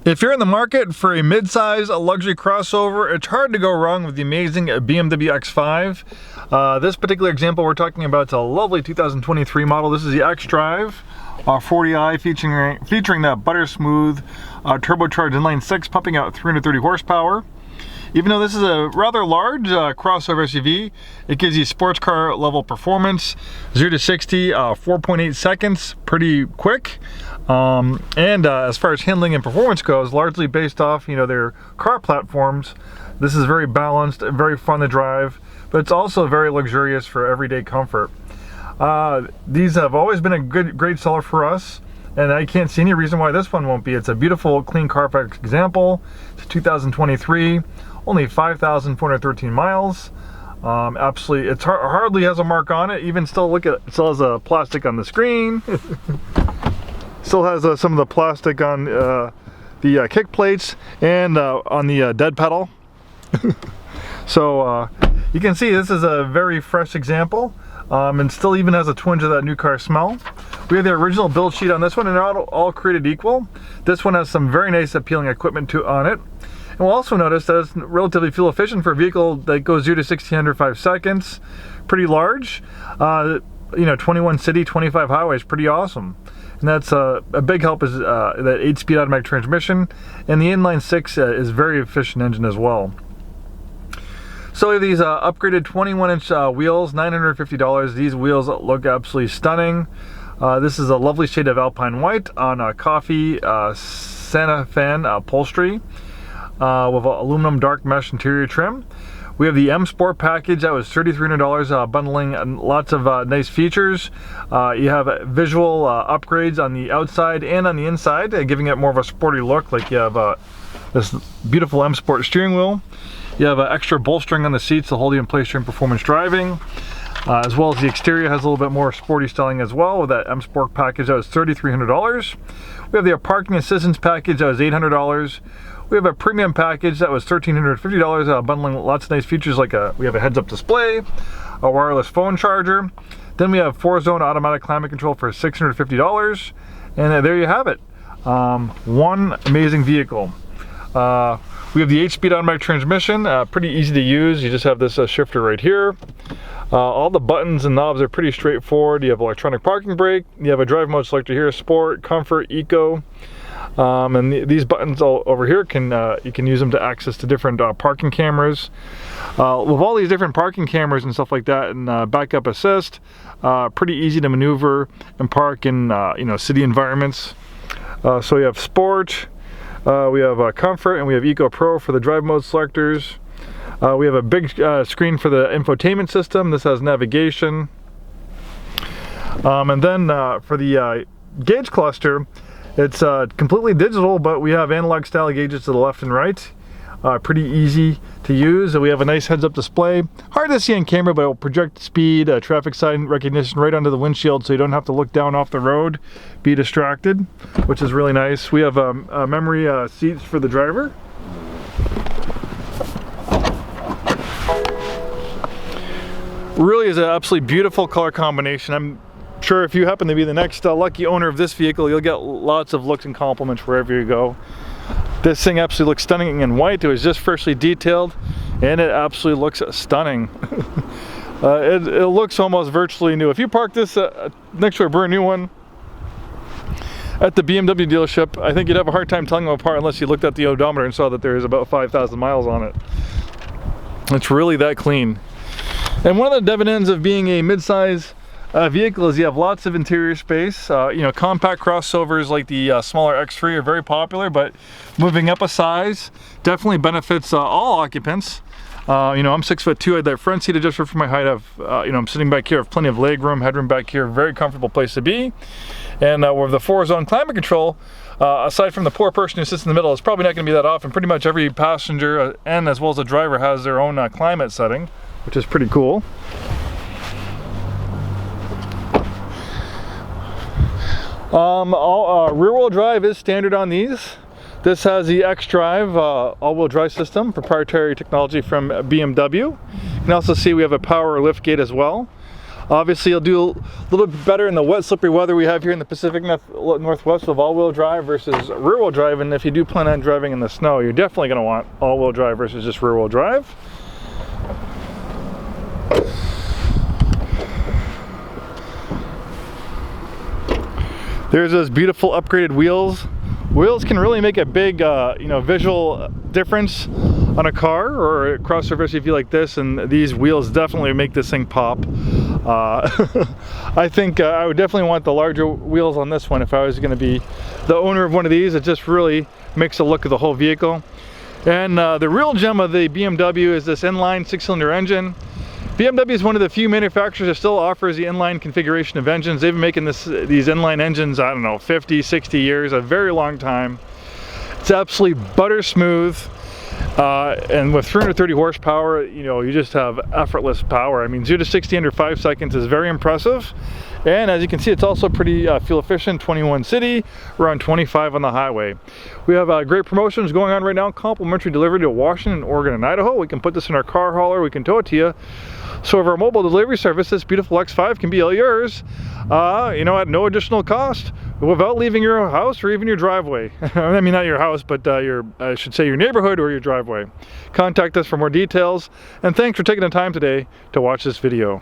If you're in the market for a mid-size luxury crossover, it's hard to go wrong with the amazing BMW X5. This particular example we're talking about is a lovely 2023 model. This is the Xdrive40i featuring that butter smooth turbocharged inline 6 pumping out 330 horsepower. Even though this is a rather large crossover SUV, it gives you sports car level performance. 0 to 60, 4.8 seconds, pretty quick. As far as handling and performance goes, largely based off, their car platforms, this is very balanced, very fun to drive, but it's also very luxurious for everyday comfort. These have always been a great seller for us, and I can't see any reason why this one won't be. It's a beautiful, clean Carfax example. It's 2023, only 5,413 miles. Absolutely, it hardly has a mark on it. Even still, look at it still has a plastic on the screen. Still has some of the plastic on the kick plates and on the dead pedal. So you can see this is a very fresh example, and still even has a twinge of that new car smell. We have the original build sheet on this one, and they're all created equal. This one has some very nice appealing equipment on it. And we'll also notice that it's relatively fuel efficient for a vehicle that goes 0 to 60 under 5 seconds. Pretty large. 21 city, 25 highways, pretty awesome. And that's a big help is that 8-speed automatic transmission, and the inline 6 is very efficient engine as well. So we have these upgraded 21-inch wheels, $950. These wheels look absolutely stunning. This is a lovely shade of alpine white on a coffee Santa Fe upholstery with aluminum dark mesh interior trim. We have the M Sport package that was $3,300, bundling lots of nice features. You have visual upgrades on the outside and on the inside, giving it more of a sporty look. Like you have this beautiful M Sport steering wheel. You have extra bolstering on the seats to hold you in place during performance driving. As well as the exterior has a little bit more sporty styling as well with that M Sport package that was $3,300. We have the parking assistance package that was $800. We have a premium package that was $1,350, bundling lots of nice features like we have a heads-up display, a wireless phone charger. Then we have 4-zone automatic climate control for $650, and there you have it. One amazing vehicle. We have the 8-speed automatic transmission, pretty easy to use. You just have this shifter right here. All the buttons and knobs are pretty straightforward. You have electronic parking brake. You have a drive mode selector here: Sport, Comfort, Eco. And these buttons all over here you can use them to access to different parking cameras. With all these different parking cameras and stuff like that, and backup assist, pretty easy to maneuver and park in city environments. So we have Sport, we have Comfort, and we have Eco Pro for the drive mode selectors. We have a big screen for the infotainment system. This has navigation. And then for the gauge cluster, it's completely digital, but we have analog style gauges to the left and right. Pretty easy to use. We have a nice heads-up display. Hard to see on camera, but it will project speed, traffic sign recognition right onto the windshield, so you don't have to look down off the road, be distracted, which is really nice. We have memory seats for the driver. Really is an absolutely beautiful color combination. I'm sure if you happen to be the next lucky owner of this vehicle, you'll get lots of looks and compliments wherever you go. This thing absolutely looks stunning in white. It was just freshly detailed, and it absolutely looks stunning. It looks almost virtually new. If you park this next to a brand new one at the BMW dealership, I think you'd have a hard time telling them apart unless you looked at the odometer and saw that there is about 5,000 miles on it. It's really that clean. And one of the dividends of being a mid-size vehicle is you have lots of interior space. Compact crossovers like the smaller X3 are very popular, but moving up a size definitely benefits all occupants. I'm 6'2". I have that front seat adjuster for my height. I'm sitting back here, I have plenty of leg room, headroom back here, very comfortable place to be. And with the 4-zone climate control, aside from the poor person who sits in the middle, it's probably not going to be that often. Pretty much every passenger and as well as the driver has their own climate setting, which is pretty cool. Rear-wheel drive is standard on these. This has the Xdrive all-wheel drive system, proprietary technology from BMW. You can also see we have a power lift gate as well. Obviously you'll do a little bit better in the wet, slippery weather we have here in the Pacific Northwest with all-wheel drive versus rear-wheel drive, and if you do plan on driving in the snow, you're definitely going to want all-wheel drive versus just rear-wheel drive. There's those beautiful upgraded wheels. Wheels can really make a big visual difference on a car or a cross surface if you like this, and these wheels definitely make this thing pop. I think I would definitely want the larger wheels on this one if I was going to be the owner of one of these. It just really makes the look of the whole vehicle. And the real gem of the BMW is this inline 6-cylinder engine. BMW is one of the few manufacturers that still offers the inline configuration of engines. They've been making these inline engines, I don't know, 50, 60 years, a very long time. It's absolutely butter smooth. And with 330 horsepower, you just have effortless power. I mean, 0 to 60 under 5 seconds is very impressive. And as you can see, it's also pretty fuel efficient, 21 city, around 25 on the highway. We have great promotions going on right now, complimentary delivery to Washington, Oregon, and Idaho. We can put this in our car hauler, we can tow it to you. So with our mobile delivery service, this beautiful X5 can be all yours, at no additional cost, without leaving your house or even your driveway. I mean, not your house, but I should say your neighborhood or your driveway. Contact us for more details, and thanks for taking the time today to watch this video.